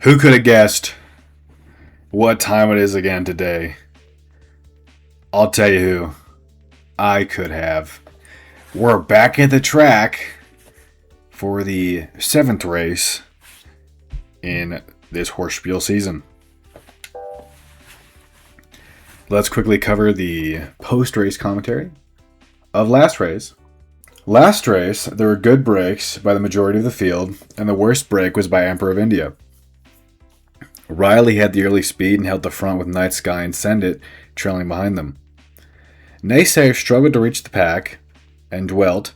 Who could have guessed what time it is again today? I'll tell you who. I could have. We're back at the track for the 7th race in this Horsespiel season. Let's quickly cover the post-race commentary of last race. Last race, there were good breaks by the majority of the field, and the worst break was by Emperor of India. Riley had the early speed and held the front with Night Sky and Send It trailing behind them. Naysayer struggled to reach the pack and dwelt.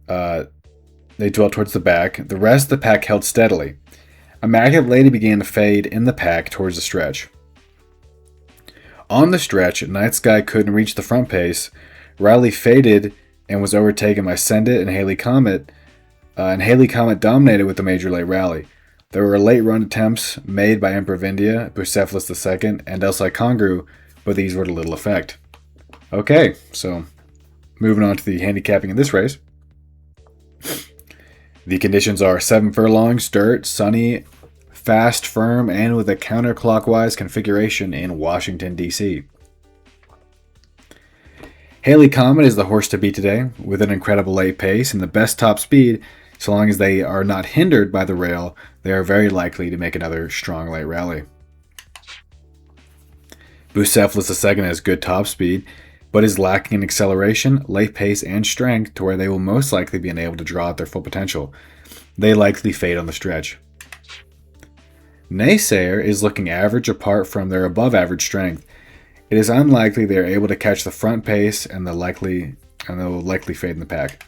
They dwelt towards the back. The rest of the pack held steadily. Immaculate Lady began to fade in the pack towards the stretch. On the stretch, Night Sky couldn't reach the front pace. Riley faded and was overtaken by Send It and Haley Comet. And Haley Comet dominated with the major late rally. There were late run attempts made by Emperor of India, Bucephalus II, and El Congru, but these were to little effect. Okay, so moving on to the handicapping in this race. The conditions are 7 furlongs, dirt, sunny, fast, firm, and with a counterclockwise configuration in Washington, D.C. Haley Comet is the horse to beat today, with an incredible late pace and the best top speed. So long as they are not hindered by the rail, they are very likely to make another strong late rally. Bucephalus II has good top speed, but is lacking in acceleration, late pace, and strength to where they will most likely be unable to draw out their full potential. They likely fade on the stretch. Naysayer is looking average apart from their above average strength. It is unlikely they are able to catch the front pace and they'll likely fade in the pack.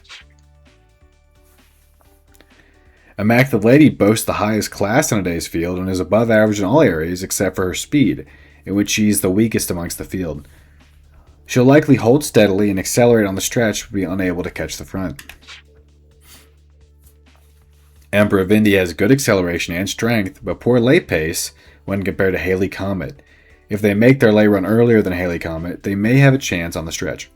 Immaculate Lady boasts the highest class in today's field and is above average in all areas except for her speed, in which she is the weakest amongst the field. She'll likely hold steadily and accelerate on the stretch but be unable to catch the front. Emperor of India has good acceleration and strength, but poor late pace when compared to Haley Comet. If they make their late run earlier than Haley Comet, they may have a chance on the stretch.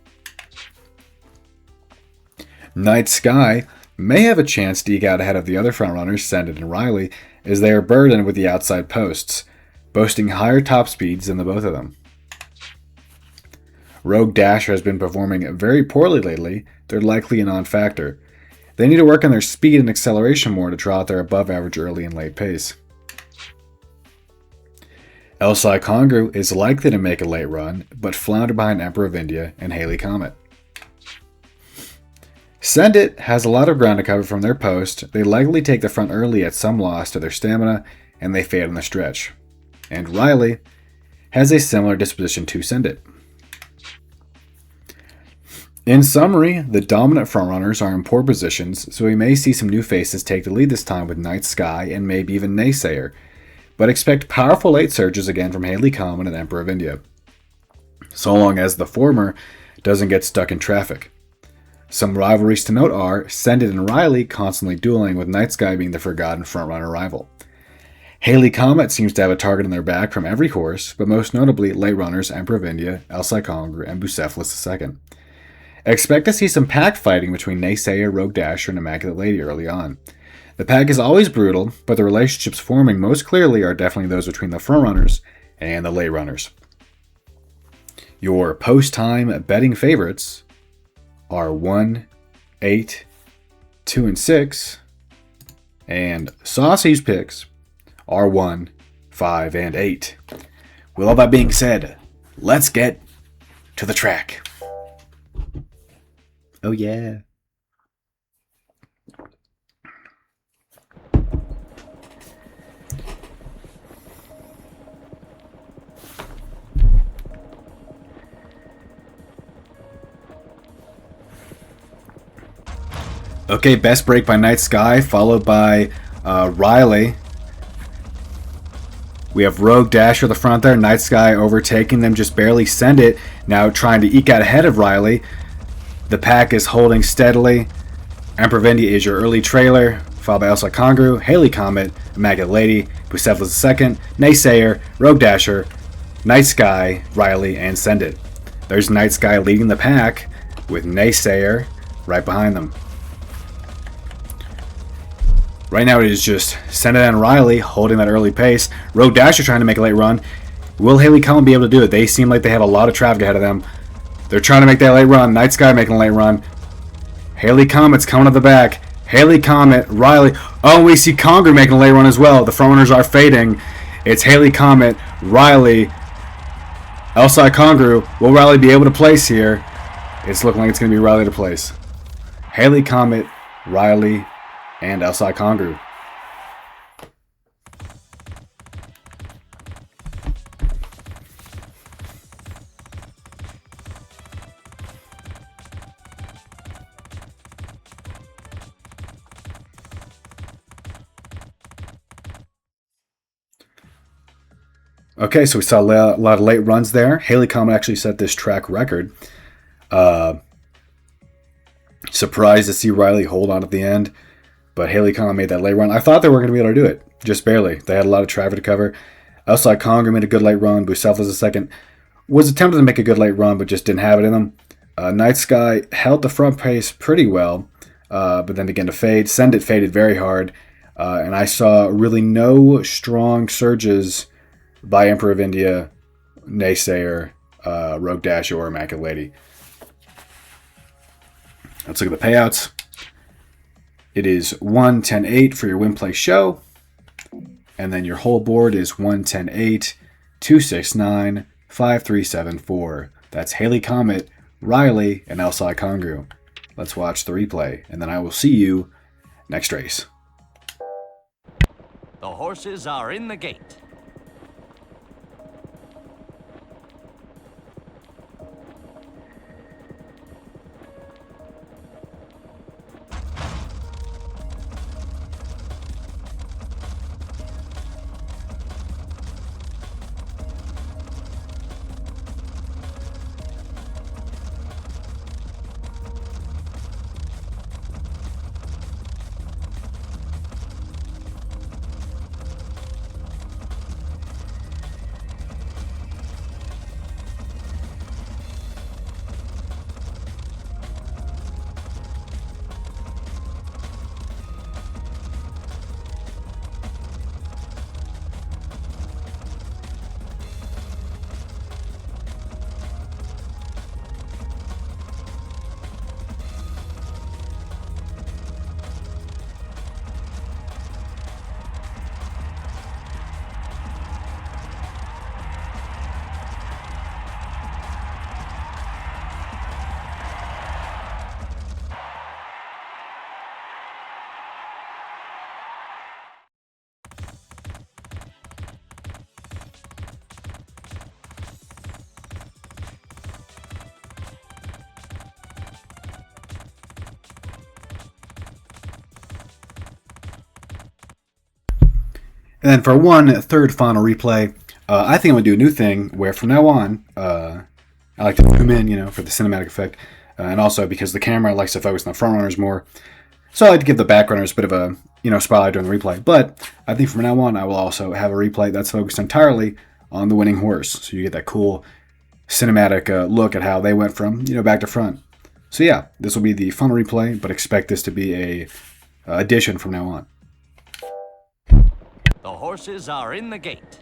Night Sky may have a chance to eke out ahead of the other frontrunners, Send It and Riley, as they are burdened with the outside posts, boasting higher top speeds than the both of them. Rogue Dasher has been performing very poorly lately. They're likely a non-factor. They need to work on their speed and acceleration more to draw out their above average early and late pace. El Congru is likely to make a late run, but flounder behind Emperor of India and Haley Comet. Send It has a lot of ground to cover from their post. They likely take the front early at some loss to their stamina, and they fade on the stretch. And Riley has a similar disposition to Send It. In summary, the dominant frontrunners are in poor positions, so we may see some new faces take the lead this time with Night Sky and maybe even Naysayer, but expect powerful late surges again from Haley Comet and Emperor of India, so long as the former doesn't get stuck in traffic. Some rivalries to note are Send It and Riley constantly dueling, with Night Sky being the forgotten frontrunner rival. Haley Comet seems to have a target on their back from every horse, but most notably late runners Emperor of India, El Congru, and Bucephalus II. Expect to see some pack fighting between Naysayer, Rogue Dasher, and Immaculate Lady early on. The pack is always brutal, but the relationships forming most clearly are definitely those between the frontrunners and the late runners. Your post-time betting favorites are 1, 8, 2, and 6, and Saucy's picks are 1, 5, and 8. With all that being said, let's get to the track. Oh yeah. Okay, best break by Night Sky, followed by Riley. We have Rogue Dasher at the front there, Night Sky overtaking them, just barely Send It, now trying to eke out ahead of Riley. The pack is holding steadily. Emperor of India is your early trailer, followed by El Congru, Haley Comet, Immaculate Lady, Bucephalus II, Naysayer, Rogue Dasher, Night Sky, Riley, and Send It. There's Night Sky leading the pack, with Naysayer right behind them. Right now it is just Senna and Riley holding that early pace. Rogue Dasher trying to make a late run. Will Haley Comet be able to do it? They seem like they have a lot of traffic ahead of them. They're trying to make that late run. Night Sky making a late run. Haley Comet's coming at the back. Haley Comet, Riley. Oh, we see Congrue making a late run as well. The frontrunners are fading. It's Haley Comet, Riley, Elsa Congrue. Will Riley be able to place here? It's looking like it's going to be Riley to place. Haley Comet, Riley, and Elsa Congrue. Okay, so we saw a lot of late runs there. Haley Comet actually set this track record. Surprised to see Riley hold on at the end, but Haley Comet made that late run. I thought they were going to be able to do it, just barely. They had a lot of traffic to cover. Outside Congrue made a good late run. Bucephalus a second. Was attempted to make a good late run, but just didn't have it in them. Night Sky held the front pace pretty well, but then began to fade. Send It faded very hard, and I saw really no strong surges by Emperor of India, Naysayer, Rogue Dasher, or Immaculate Lady. Let's look at the payouts. It is 1-10-8 for your win play show. And then your whole board is 1-10-8, 2-6-9, 5-3-7-4. That's Haley Comet, Riley, and Elsa Congrue. Let's watch the replay, and then I will see you next race. The horses are in the gate. And then for one third final replay, I think I'm going to do a new thing where from now on, I like to zoom in, for the cinematic effect. And also because the camera likes to focus on the front runners more. So I like to give the back runners a bit of a, spotlight during the replay. But I think from now on, I will also have a replay that's focused entirely on the winning horse. So you get that cool cinematic look at how they went from, back to front. So yeah, this will be the final replay, but expect this to be a addition from now on. The horses are in the gate.